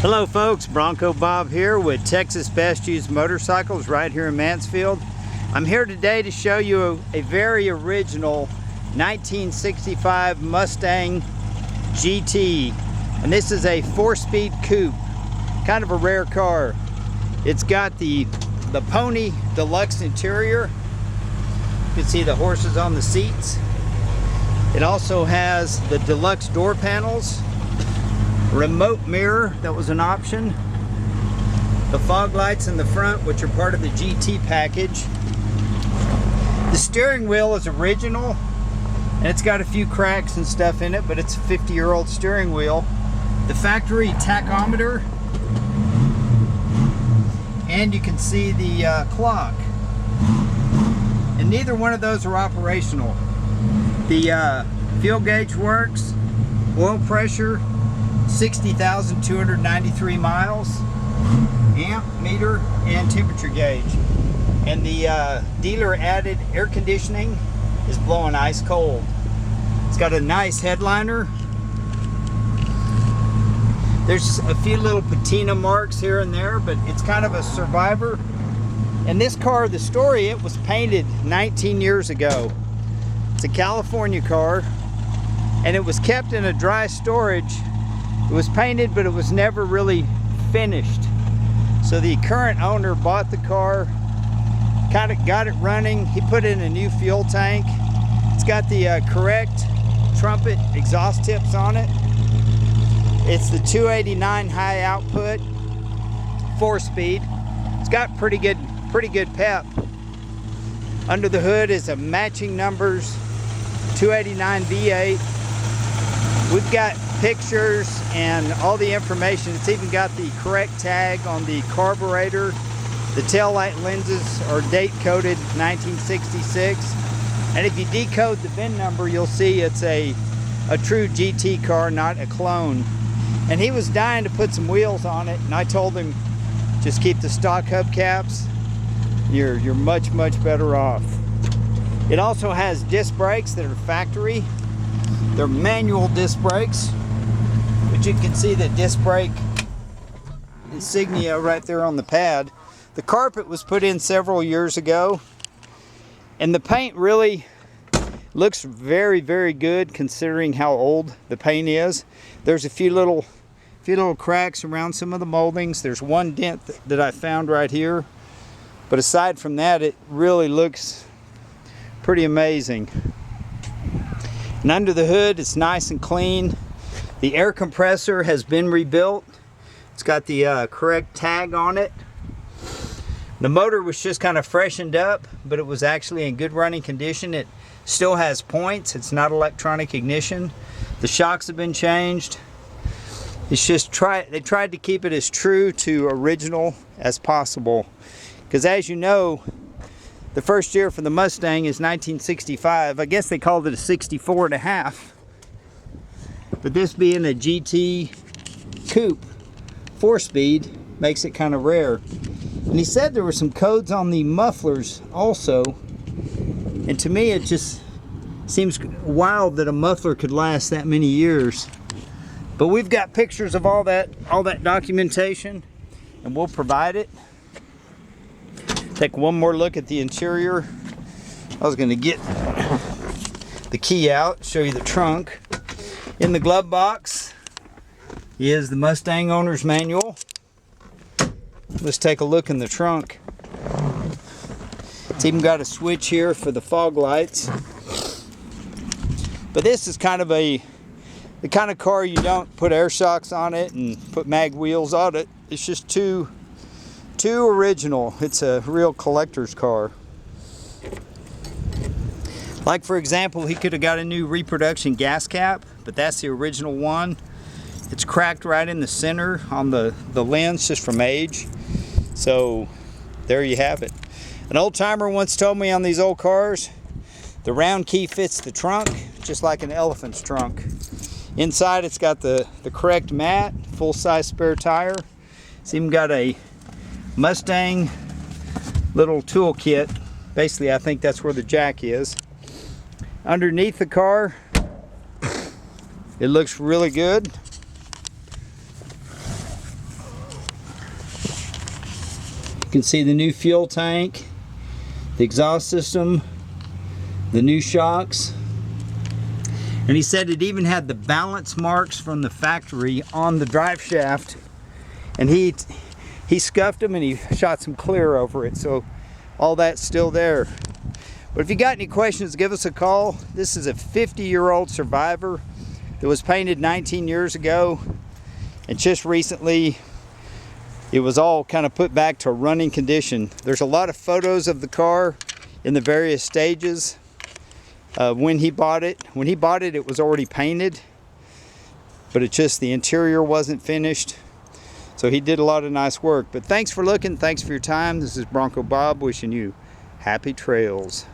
Hello folks, Bronco Bob here with Texas Best Used Motorcycles right here in Mansfield. I'm here today to show you a very original 1965 Mustang GT, and this is a 4-speed coupe, kind of a rare car. It's got the Pony Deluxe interior. You can see the horses on the seats. It also has the deluxe door panels, remote mirror, that was an option, the fog lights in the front, which are part of the GT package. The steering wheel is original, and it's got a few cracks and stuff in it, but it's a 50-year-old steering wheel. The factory tachometer, and you can see the clock. And neither one of those are operational. The fuel gauge works, oil pressure, 60,293 miles, amp meter, and temperature gauge. And the dealer added air conditioning is blowing ice cold. It's got a nice headliner. There's a few little patina marks here and there, but it's kind of a survivor. And this car, the story, it was painted 19 years ago. It's a California car, and it was kept in a dry storage. It was painted, but it was never really finished. So the current owner bought the car, kind of got it running. He put in a new fuel tank. It's got the correct trumpet exhaust tips on it. It's the 289 high output, 4-speed. It's got pretty good pep. Under the hood is a matching numbers 289 V8. We've got pictures and all the information. It's even got the correct tag on the carburetor. The taillight lenses are date coded 1966. And if you decode the VIN number, you'll see it's a true GT car, not a clone. And he was dying to put some wheels on it, and I told him just keep the stock hubcaps. You're much better off. It also has disc brakes that are factory. They're manual disc brakes, but you can see the disc brake insignia right there on the pad. The carpet was put in several years ago, and the paint really looks very good considering how old the paint is. There's a few little cracks around some of the moldings. There's one dent that I found right here, but aside from that, it really looks pretty amazing. And under the hood, it's nice and clean. The air compressor has been rebuilt. It's got the correct tag on it. The motor was just kind of freshened up, but it was actually in good running condition. It still has points. It's not electronic ignition. The shocks have been changed. It's just they tried to keep it as true to original as possible. Because as you know, the first year for the Mustang is 1965. I guess they called it a 64 and a half. But this being a GT coupe, 4-speed, makes it kind of rare. And he said there were some codes on the mufflers also. And to me, it just seems wild that a muffler could last that many years. But we've got pictures of all that documentation, and we'll provide it. Take one more look at the interior. I was going to get the key out, show you the trunk. In the glove box is the Mustang owner's manual. Let's take a look in the trunk. It's even got a switch here for the fog lights. But this is kind of the kind of car you don't put air shocks on it and put mag wheels on it. It's just too original. It's a real collector's car. Like, for example, he could have got a new reproduction gas cap, but that's the original one. It's cracked right in the center on the lens just from age. So there you have it. An old timer once told me on these old cars, the round key fits the trunk just like an elephant's trunk. Inside it's got the correct mat, full-size spare tire. It's even got a Mustang little tool kit. Basically, I think that's where the jack is. Underneath the car, it looks really good. can see the new fuel tank, the exhaust system, the new shocks. And he said it even had the balance marks from the factory on the drive shaft. And he scuffed them and he shot some clear over it. So all that's still there. But if you got any questions, give us a call. This is a 50-year-old Survivor that was painted 19 years ago. And just recently, it was all kind of put back to running condition. There's a lot of photos of the car in the various stages. When he bought it, it was already painted, but it's just the interior wasn't finished. So he did a lot of nice work. But thanks for looking. Thanks for your time. This is Bronco Bob wishing you happy trails.